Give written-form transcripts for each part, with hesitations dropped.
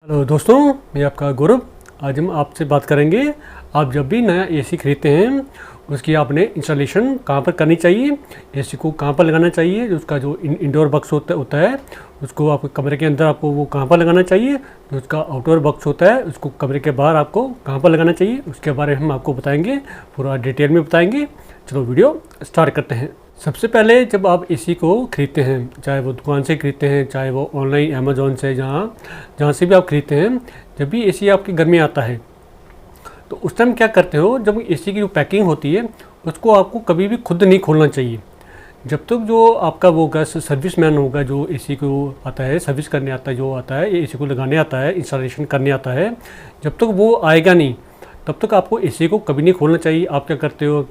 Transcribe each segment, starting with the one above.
Hello दोस्तों, मैं आपका गौरव। आज हम आपसे बात करेंगे, आप जब भी नया एसी खरीदते हैं उसकी आपने इंस्टॉलेशन कहाँ पर करनी चाहिए, एसी को कहाँ पर लगाना चाहिए, उसका जो इंडोर बॉक्स होता है उसको आपके कमरे के अंदर आपको वो कहाँ पर लगाना चाहिए, जो उसका आउटडोर बॉक्स होता है उसको कमरे के बाहर आपको कहाँ पर लगाना चाहिए, उसके बारे में हम आपको बताएंगे, पूरा डिटेल में बताएंगे। चलो वीडियो स्टार्ट करते हैं। सबसे पहले जब आप एसी को ख़रीदते हैं, चाहे वो दुकान से खरीदते हैं, चाहे वो ऑनलाइन अमेज़ॉन से, जहाँ से भी आप खरीदते हैं, जब भी एसी आपके घर में आता है तो उस टाइम क्या करते हो, जब एसी की जो पैकिंग होती है उसको आपको कभी भी खुद नहीं खोलना चाहिए। जब तक जो आपका वो सर्विस मैन होगा जो एसी को आता है सर्विस करने आता है, जो आता है एसी को लगाने आता है, इंस्टॉलेशन करने आता है, जब तक वो आएगा नहीं तब तक आपको एसी को कभी नहीं खोलना चाहिए। आप क्या करते हो,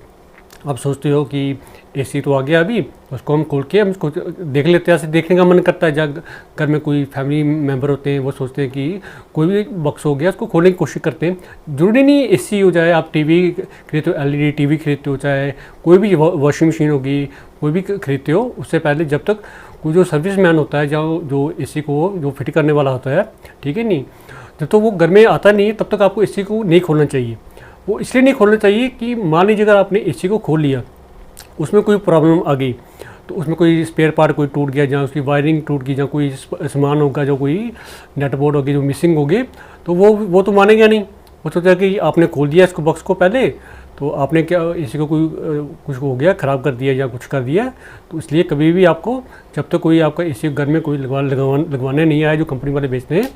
आप सोचते हो कि एसी तो आ गया, अभी उसको हम खोल के हम उसको देख लेते हैं, ऐसे देखने का मन करता है। जब घर में कोई फैमिली मेम्बर होते हैं वो सोचते हैं कि कोई भी बॉक्स हो गया उसको खोलने की कोशिश करते हैं। जरूरी नहीं एसी हो जाए, आप टीवी खरीदते हो, एलईडी टीवी खरीदते हो, चाहे कोई भी वॉशिंग मशीन होगी, कोई भी खरीदते हो, उससे पहले जब तक कोई जो सर्विस मैन होता है जो एसी को जो फिट करने वाला होता है, ठीक है नहीं, जब तक वो घर में आता नहीं तब तक आपको एसी को नहीं खोलना चाहिए। वो इसलिए नहीं खोलना चाहिए कि मान लीजिए अगर आपने एसी को खोल लिया, उसमें कोई प्रॉब्लम आ गई, तो उसमें कोई स्पेयर पार्ट कोई टूट गया, जहाँ उसकी वायरिंग टूट गई, जहाँ कोई सामान होगा, जो कोई नेट बोर्ड होगी जो मिसिंग होगी, तो वो तो मानेगा नहीं। वो सोचा कि आपने खोल दिया इसको बॉक्स को पहले, तो आपने क्या एसी को कुछ हो गया, ख़राब कर दिया या कुछ कर दिया। तो इसलिए कभी भी आपको, जब तक कोई आपका एसी घर में कोई लगवाने नहीं आए जो कंपनी वाले बेचते हैं,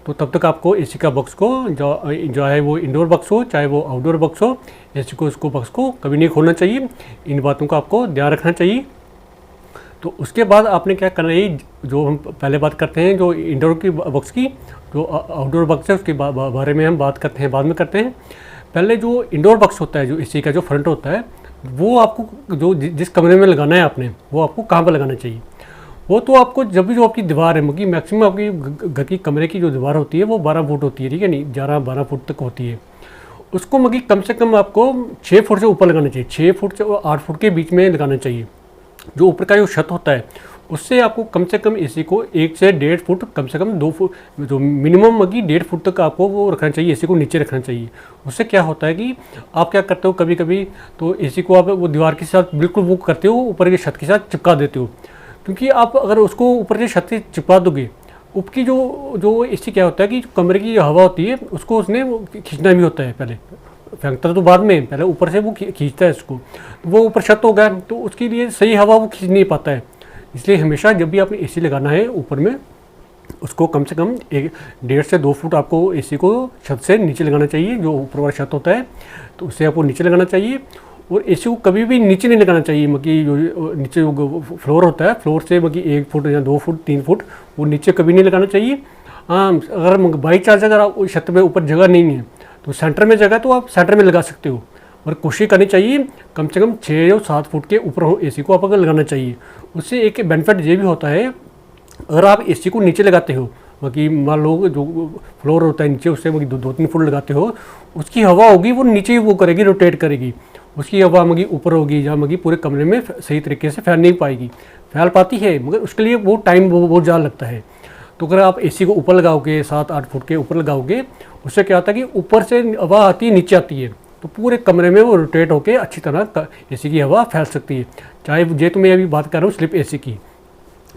तो तब तक आपको एसी का बॉक्स को जो है वो इंडोर बॉक्स हो चाहे वो आउटडोर बॉक्स हो, एसी को उसको बॉक्स को कभी नहीं खोलना चाहिए। इन बातों का आपको ध्यान रखना चाहिए। तो उसके बाद आपने क्या करना है, जो हम पहले बात करते हैं जो इंडोर की बॉक्स की, जो आउटडोर बॉक्स है उसके बारे में हम बात करते हैं, बाद में करते हैं। पहले जो इंडोर बॉक्स होता है, जो एसी का जो फ्रंट होता है, वो आपको जो जिस कमरे में लगाना है आपने, वो आपको कहाँ पर लगाना चाहिए। वो तो आपको जब भी जो आपकी दीवार है, मतलब मैक्सिमम आपकी घर की कमरे की जो दीवार होती है वो 12 फुट होती है, ठीक है नहीं, 11-12 फुट तक होती है। उसको मतलब कम से कम आपको 6 फुट से ऊपर लगाना चाहिए, 6 फुट से 8 फुट के बीच में लगाना चाहिए। जो ऊपर का जो छत होता है उससे आपको कम से कम एसी को 1 से 1.5 फुट, कम से कम 2 फुट, जो मिनिमम मतलब 1.5 फुट तक आपको वो रखना चाहिए, एसी को नीचे रखना चाहिए। उससे क्या होता है कि आप क्या करते हो, कभी कभी तो एसी को आप वो दीवार के साथ बिल्कुल वो करते हो, ऊपर के छत के साथ चिपका देते हो। क्योंकि आप अगर उसको ऊपर के छत से चिपका दोगे, ऊपर की जो एसी क्या होता है कि कमरे की जो हवा होती है उसको उसने खींचना भी होता है, पहले फेंकता तो बाद में, पहले ऊपर से वो खींचता है उसको, तो वो ऊपर छत हो गया तो उसके लिए सही हवा वो खींच नहीं पाता है। इसलिए हमेशा जब भी आपने एसी लगाना है ऊपर में, उसको कम से कम 1.5 से 2 फुट आपको एसी को छत से नीचे लगाना चाहिए। जो ऊपर वाला छत होता है तो उससे आपको नीचे लगाना चाहिए। और एसी को कभी भी नीचे नहीं लगाना चाहिए, मतलब जो नीचे जो फ्लोर होता है, फ्लोर से मतलब 1 फुट या 2 फुट 3 फुट वो नीचे कभी नहीं लगाना चाहिए। हाँ, अगर बाई चांस अगर आप छत में ऊपर जगह नहीं है तो सेंटर में जगह तो आप सेंटर में लगा सकते हो, और कोशिश करनी चाहिए कम से कम 6 या 7 फुट के ऊपर हो एसी को आपको लगाना चाहिए। उससे एक बेनिफिट ये भी होता है, अगर आप एसी को नीचे लगाते हो, मतलब मान लो जो फ्लोर होता है नीचे, उससे 2-3 फुट लगाते हो, उसकी हवा होगी वो नीचे ही वो करेगी, रोटेट करेगी। उसकी हवा मगी ऊपर होगी, जहाँ मगी पूरे कमरे में सही तरीके से फैल नहीं पाएगी, फैल पाती है मगर उसके लिए वो टाइम बहुत ज़्यादा लगता है। तो अगर आप एसी को ऊपर लगाओगे, 7-8 फुट के ऊपर लगाओगे, उससे क्या होता है कि ऊपर से हवा आती है नीचे आती है, तो पूरे कमरे में वो रोटेट होकर अच्छी तरह एसी की हवा फैल सकती है। चाहे ये तो मैं अभी बात कर रहा हूँ स्लिप एसी की।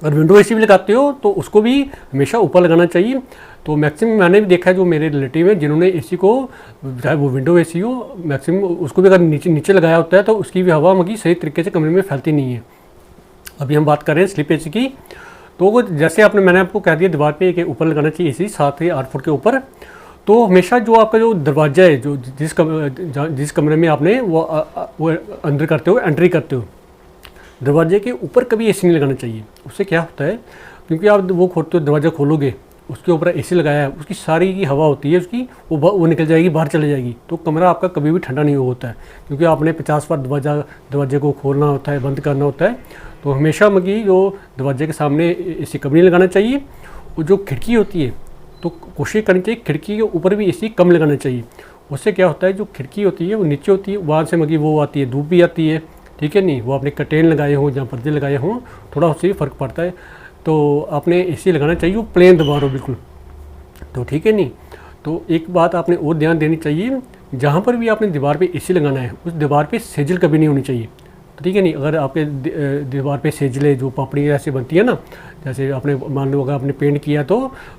और विंडो एसी भी लगाते हो तो उसको भी हमेशा ऊपर लगाना चाहिए। तो मैक्सिमम मैंने भी देखा है, जो मेरे रिलेटिव है जिन्होंने एसी को, चाहे वो विंडो एसी हो, मैक्सिमम उसको भी अगर नीचे लगाया होता है तो उसकी भी हवा मगी सही तरीके से कमरे में फैलती नहीं है। अभी हम बात कर रहे हैं स्लिप एसी की। तो वो जैसे मैंने आपको कह दिया दीवार पे कि ऊपर लगाना चाहिए एसी 7 से 8 फुट के ऊपर। तो हमेशा जो आपका जो दरवाज़ा है, जो जिस कमरे में आपने वो अंदर करते हो, एंट्री करते हो, दरवाजे के ऊपर कभी एसी नहीं लगाना चाहिए। उससे क्या होता है, क्योंकि आप वो खोलते हो, दरवाज़ा खोलोगे, उसके ऊपर एसी लगाया है, उसकी सारी की हवा होती है उसकी वो निकल जाएगी, बाहर चले जाएगी, तो कमरा आपका कभी भी ठंडा नहीं होता है। क्योंकि आपने 50 बार दरवाजे को खोलना होता है, बंद करना होता है। तो हमेशा मगी जो दरवाजे के सामने एसी कभी नहीं लगाना चाहिए। और जो खिड़की होती है तो कोशिश करनी चाहिए खिड़की के ऊपर भी एसी कम लगाना चाहिए। उससे क्या होता है, जो खिड़की होती है वो नीचे होती है, वहाँ से मगी वो आती है, धूप भी आती है, ठीक है नहीं, वो आपने कर्टेन लगाए हों जहाँ पर्दे लगाए हों, थोड़ा उससे फ़र्क पड़ता है। तो आपने एसी लगाना चाहिए वो प्लेन दीवार हो, बिल्कुल तो ठीक है नहीं। तो एक बात आपने और ध्यान देनी चाहिए, जहाँ पर भी आपने दीवार पे एसी लगाना है उस दीवार पे सेजल कभी नहीं होनी चाहिए। तो ठीक है नहीं, अगर आपके दीवार पे सेजलें जो पापड़ी ऐसे बनती है ना, जैसे आपने मान लो अगर आपने पेंट किया तो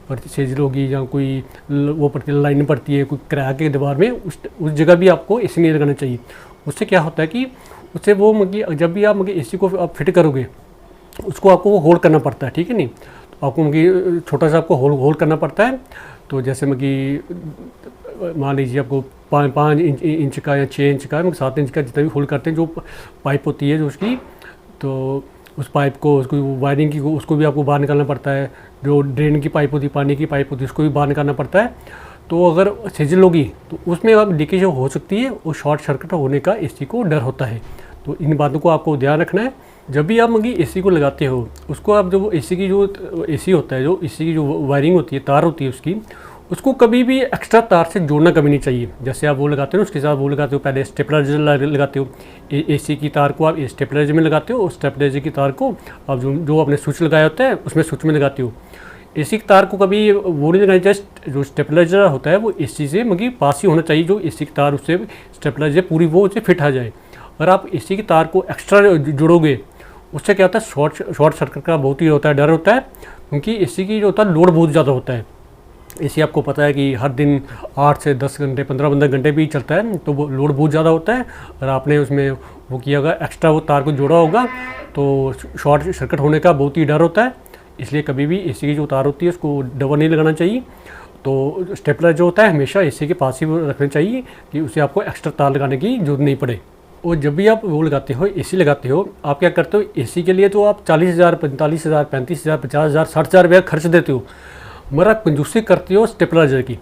और सेजल होगी या कोई वो पड़ती है, लाइन पड़ती है कोई क्रैक है दीवार में, उस जगह भी आपको एसी नहीं लगाना चाहिए। उससे क्या होता है कि उससे वो जब भी आप एसी को आप फिट करोगे उसको आपको वो होल्ड करना पड़ता है, ठीक है नहीं। तो आपको छोटा सा आपको होल्ड करना पड़ता है। तो जैसे मान लीजिए आपको 5 इंच का या 6 इंच का 7 इंच का जितना भी होल्ड करते हैं जो पाइप होती है जो उसकी, तो उस पाइप को उसको वायरिंग की उसको भी आपको बाहर निकालना पड़ता है। जो ड्रेन की पाइप होती है, पानी की पाइप होती है, उसको भी बाहर निकालना पड़ता है। तो अगर सीजल होगी तो उसमें अब लीकेज हो सकती है और शॉर्ट सर्किट होने का एसी को डर होता है। तो इन बातों को आपको ध्यान रखना है। जब भी आप एसी को लगाते हो उसको आप जो एसी होता है, जो एसी की जो वायरिंग होती है, तार होती है उसको कभी भी एक्स्ट्रा तार से जोड़ना कभी नहीं चाहिए। जैसे आप वो लगाते हो उसके साथ वो लगाते हो, पहले स्टेपलाइजर लगाते हो, एसी की तार को आप स्टेपलाइजर में लगाते हो और स्टेपलाइजर की तार को आप जो आपने स्विच लगाया होता है उसमें स्विच में लगाते हो। एसी की तार को कभी वो नहीं लगाना चाहिए, जो स्टेपलाइजर होता है वो एसी से पास ही होना चाहिए, जो एसी की तार उससे स्टेपलाइजर पूरी वो उससे फिट आ जाए। अगर आप एसी की तार को एक्स्ट्रा जोड़ोगे उससे क्या होता है, शॉर्ट सर्किट का बहुत ही होता है, डर होता है। क्योंकि एसी की जो होता है लोड बहुत ज़्यादा होता है। एसी आपको पता है कि हर दिन 8 से 10 घंटे 15 घंटे भी चलता है, तो वो लोड बहुत ज़्यादा होता है। और आपने उसमें वो किया होगा, एक्स्ट्रा वो तार को जोड़ा होगा तो शॉर्ट सर्किट होने का बहुत ही डर होता है। इसलिए कभी भी एसी की जो तार होती है उसको डबल नहीं लगाना चाहिए। तो स्टेपलर जो होता है हमेशा एसी के पास ही रखना चाहिए कि उसे आपको एक्स्ट्रा तार लगाने की जरूरत नहीं पड़े। और जब भी आप वो लगाते हो, एसी लगाते हो, आप क्या करते हो, एसी के लिए तो आप 40,000 45,000 35,000 50,000 60,000 रुपया खर्च देते हो, मगर आप कंजूसी करते हो स्टेपलाइजर की।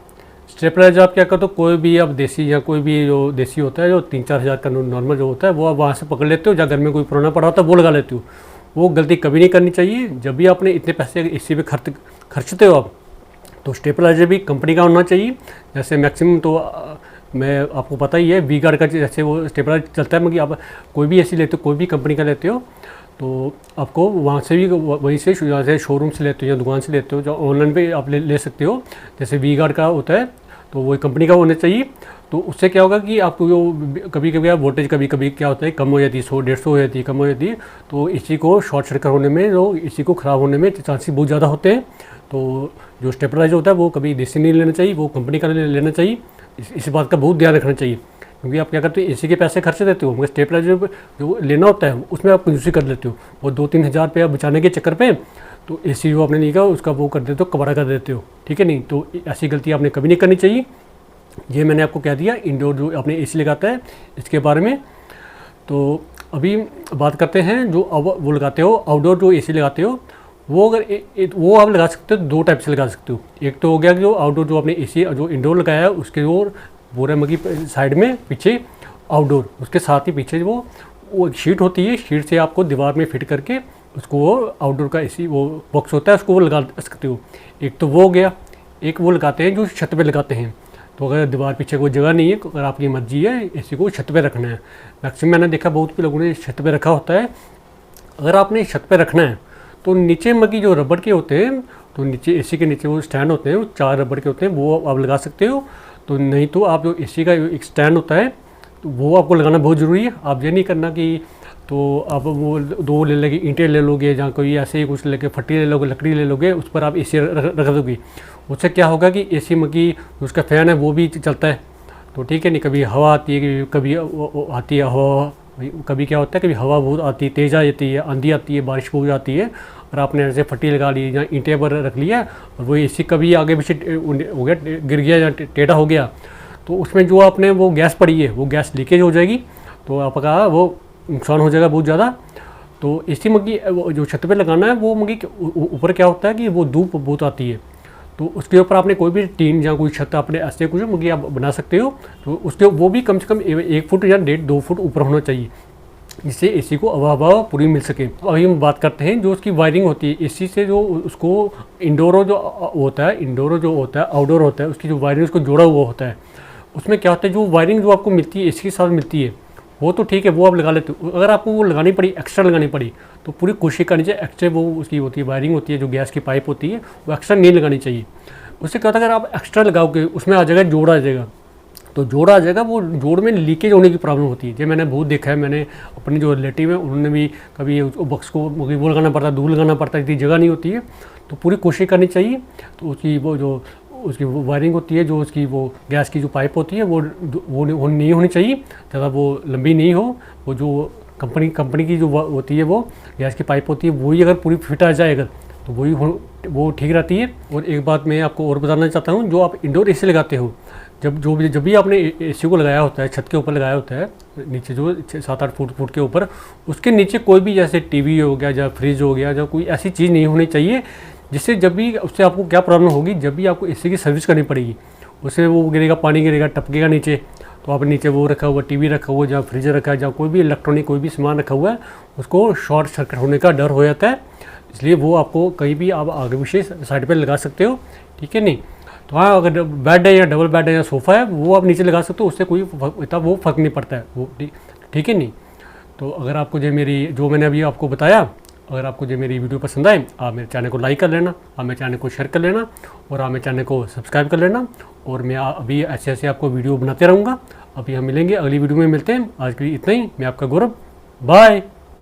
स्टेपलाइजर आप क्या करते हो, कोई भी आप देसी या कोई भी जो देसी होता है जो 3-4 हज़ार का नॉर्मल जो होता है वो आप वहाँ से पकड़ लेते हो, या घर में कोई पुराना पड़ा होता है वो लगा लेते हो। वो गलती कभी नहीं करनी चाहिए। जब भी आपने इतने पैसे एसी पे खर्चते हो आप, तो स्टेपलाइजर भी कंपनी का होना चाहिए। जैसे मैक्सिमम तो मैं आपको पता ही है वी गार्ड का जैसे वो स्टेपलाइजर चलता है, मगर आप कोई भी एसी लेते हो, कोई भी कंपनी का लेते हो, तो आपको वहाँ से भी वहीं से जैसे शोरूम से लेते हो या दुकान से लेते हो, जो ऑनलाइन पे आप ले सकते हो। जैसे वी गार्ड का होता है तो वही कंपनी का होना चाहिए। तो उससे क्या होगा कि आपको जो कभी कभी आप वोल्टेज कभी कभी क्या होता है कम हो जाती है, 100-150 हो जाती है, कम हो जाती है, तो इसी को शॉर्ट सर्किट होने में, जो इसी को ख़राब होने में चांसेस बहुत ज़्यादा होते हैं। तो जो स्टेपलाइजर होता है वो कभी देसी नहीं लेना चाहिए, वो कंपनी का लेना चाहिए। इस बात का बहुत ध्यान रखना चाहिए। क्योंकि आप क्या करते हो, एसी के पैसे खर्च देते हो, मगर स्टेपलाइजर जो लेना होता है उसमें आप कंजूसी कर लेते हो। वो 2-3 हज़ार रुपया बचाने के चक्कर पे तो एसी जो आपने लिया उसका वो कर देते हो, कबाड़ा कर देते हो, ठीक है नहीं। तो ऐसी गलती आपने कभी नहीं करनी चाहिए। ये मैंने आपको कह दिया इंडोर जो आपने एसी लगाता है इसके बारे में। तो अभी बात करते हैं जो वो लगाते हो, आउटडोर जो एसी लगाते हो, वो अगर वो आप लगा सकते हो 2 टाइप से लगा सकते हो। एक तो हो गया कि जो आउटडोर जो आपने एसी जो इंडोर लगाया है उसके जो पूरे मगी साइड में पीछे आउटडोर, उसके साथ ही पीछे वो एक शीट होती है, शीट से आपको दीवार में फिट करके उसको वो आउटडोर का एसी वो बॉक्स होता है उसको वो लगा सकते हो। एक तो वो हो गया। एक वो लगाते हैं जो छत पे लगाते हैं। तो अगर दीवार पीछे कोई जगह नहीं है, अगर आपकी मर्जी है एसी को छत पे रखना है, मैक्सिमम मैंने देखा बहुत लोगों ने छत पे रखा होता है। अगर आपने छत पे रखना है तो नीचे मगी जो रबड़ के होते हैं, तो नीचे एसी के नीचे वो स्टैंड होते हैं, वो 4 रबड़ के होते हैं, वो आप लगा सकते हो। तो नहीं तो आप जो एसी का एक स्टैंड होता है तो वो आपको लगाना बहुत ज़रूरी है। आप ये नहीं करना कि तो आप वो 2 ले लोगे, ईंटें ले लोगे, या कोई ऐसे ही कुछ लेके फट्टी ले लोगे, लकड़ी ले लोगे, उस पर आप एसी रख दोगे। उससे क्या होगा कि एसी में की उसका फ़ैन है वो भी चलता है, तो ठीक है नहीं, कभी हवा आती है, कभी आती है हवा, कभी क्या होता है कभी हवा बहुत आती है, तेज़ आ जाती है, आंधी आती है, बारिश बहुत आती है, और आपने ऐसे फट्टी लगा ली या ईंटें पर रख लिया और वो एसी कभी आगे पीछे हो गया, गिर गया या टेढ़ा हो गया, तो उसमें जो आपने वो गैस पड़ी है वो गैस लीकेज हो जाएगी, तो आपका वो नुकसान हो जाएगा बहुत ज़्यादा। तो एसी मगी जो छत पे लगाना है वो मगी ऊपर क्या होता है कि वो धूप बहुत आती है, तो उसके ऊपर आपने कोई भी टीन या कोई छत आपने ऐसे कुछ मगी आप बना सकते हो। तो उसके वो भी कम से कम 1 फुट या 1.5-2 फुट ऊपर होना चाहिए, जिससे एसी को हवा पूरी मिल सके। अभी हम बात करते हैं जो उसकी वायरिंग होती है एसी से, जो उसको इंडोर जो होता है, इंडोर जो होता है, आउटडोर होता है, उसकी जो वायरिंग उसको जोड़ा हुआ होता है, उसमें क्या होता है जो वायरिंग जो आपको मिलती है एसी के साथ मिलती है वो तो ठीक है, वो आप लगा लेते हो। अगर आपको वो लगानी पड़ी, एक्स्ट्रा लगानी पड़ी, तो पूरी कोशिश करनी चाहिए एक्स्ट्रा वो उसकी होती है वायरिंग होती है, जो गैस की पाइप होती है वो एक्स्ट्रा नहीं लगानी चाहिए। उससे क्या होता है, अगर आप एक्स्ट्रा लगाओगे उसमें आ जाएगा जोड़ आ जाएगा, तो जोड़ आ जाएगा, वो जोड़ में लीकेज होने की प्रॉब्लम होती है। जो मैंने बहुत देखा है, मैंने अपने जो रिलेटिव है उन्होंने भी कभी बक्स को वो लगाना पड़ता है, दूर लगाना पड़ता है, इतनी जगह नहीं होती है। तो पूरी कोशिश करनी चाहिए। तो उसकी वो जो उसकी वायरिंग होती है, जो उसकी वो गैस की जो पाइप होती है वो नहीं होनी चाहिए, ज़्यादा वो लंबी नहीं हो। वो जो कंपनी की जो होती है वो गैस की पाइप होती है, वही अगर पूरी फिट आ जाए अगर, तो वो ठीक रहती है। और एक बात मैं आपको और बताना चाहता हूँ, जो आप इंडोर एसी लगाते हो, जब भी आपने एसी को लगाया होता है, छत के ऊपर लगाया होता है, नीचे जो 7-8 फुट के ऊपर, उसके नीचे कोई भी जैसे टीवी हो गया या फ्रिज हो गया या कोई ऐसी चीज़ नहीं होनी चाहिए जिससे जब भी उससे आपको क्या प्रॉब्लम होगी, जब भी आपको एसी की सर्विस करनी पड़ेगी, उससे वो गिरेगा, पानी गिरेगा, टपकेगा नीचे। तो आप नीचे वो रखा हुआ टीवी रखा हुआ, जहाँ फ्रिज रखा है, जहाँ कोई भी इलेक्ट्रॉनिक कोई भी सामान रखा हुआ है, उसको शॉर्ट सर्किट होने का डर हो जाता है। इसलिए वो आपको कहीं भी आप आगे पीछे साइड पर लगा सकते हो, ठीक है नहीं। तो हाँ, अगर बेड है या डबल बेड है या सोफ़ा है, वो आप नीचे लगा सकते हो, उससे कोई इतना वो फ़र्क नहीं पड़ता है, वो ठीक है नहीं। तो अगर आपको जो मैंने अभी आपको बताया, अगर आपको जो मेरी वीडियो पसंद आए, आप मेरे चैनल को लाइक कर लेना, आप मेरे चैनल को शेयर कर लेना, और आप मेरे चैनल को सब्सक्राइब कर लेना। और मैं अभी ऐसे आपको वीडियो बनाते रहूँगा। अभी हम मिलेंगे, अगली वीडियो में मिलते हैं। आज के लिए इतना ही। मैं आपका गौरव, बाय।